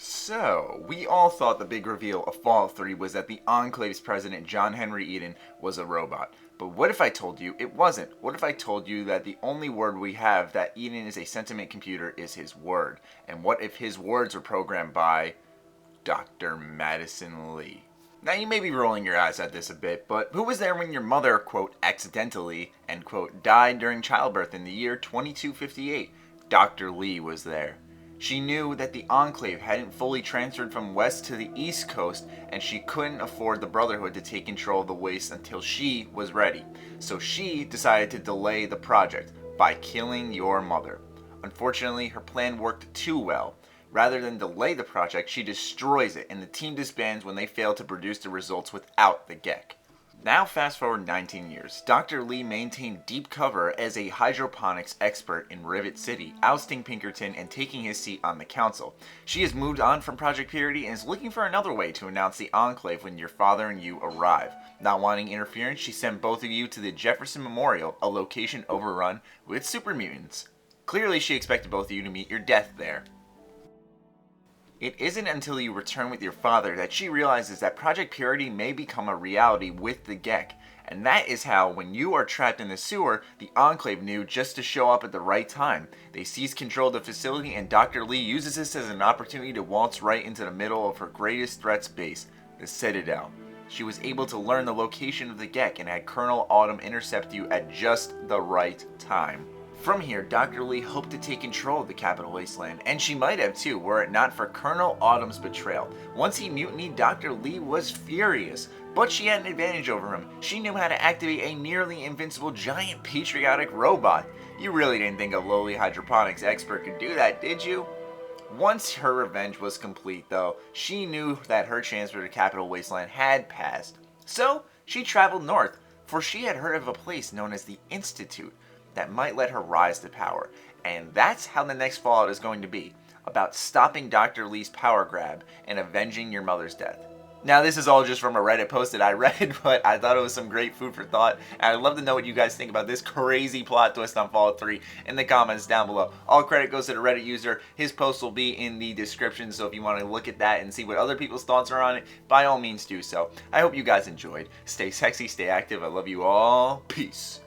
So, we all thought the big reveal of Fallout 3 was that the Enclave's president, John Henry Eden, was a robot. But what if I told you it wasn't? What if I told you that the only word we have that Eden is a sentient computer is his word? And what if his words were programmed by Dr. Madison Lee? Now, you may be rolling your eyes at this a bit, but who was there when your mother, quote, accidentally, end quote, died during childbirth in the year 2258? Dr. Lee was there. She knew that the Enclave hadn't fully transferred from west to the east coast, and she couldn't afford the Brotherhood to take control of the waste until she was ready. So she decided to delay the project by killing your mother. Unfortunately, her plan worked too well. Rather than delay the project, she destroys it, and the team disbands when they fail to produce the results without the GECK. Now fast forward 19 years, Dr. Lee maintained deep cover as a hydroponics expert in Rivet City, ousting Pinkerton and taking his seat on the council. She has moved on from Project Purity and is looking for another way to announce the Enclave when your father and you arrive. Not wanting interference, she sent both of you to the Jefferson Memorial, a location overrun with super mutants. Clearly she expected both of you to meet your death there. It isn't until you return with your father that she realizes that Project Purity may become a reality with the GECK. And that is how, when you are trapped in the sewer, the Enclave knew just to show up at the right time. They seize control of the facility, and Dr. Lee uses this as an opportunity to waltz right into the middle of her greatest threat's base, the Citadel. She was able to learn the location of the GECK and had Colonel Autumn intercept you at just the right time. From here, Dr. Lee hoped to take control of the Capital Wasteland, and she might have too, were it not for Colonel Autumn's betrayal. Once he mutinied, Dr. Lee was furious, but she had an advantage over him. She knew how to activate a nearly invincible giant patriotic robot. You really didn't think a lowly hydroponics expert could do that, did you? Once her revenge was complete, though, she knew that her chance for the Capital Wasteland had passed. So, she traveled north, for she had heard of a place known as the Institute that might let her rise to power. And that's how the next Fallout is going to be, about stopping Dr. Lee's power grab and avenging your mother's death. Now, this is all just from a Reddit post that I read, but I thought it was some great food for thought, and I'd love to know what you guys think about this crazy plot twist on Fallout 3 in the comments down below. All credit goes to the Reddit user. His post will be in the description, so if you want to look at that and see what other people's thoughts are on it, by all means do so. I hope you guys enjoyed. Stay sexy, stay active. I love you all. Peace.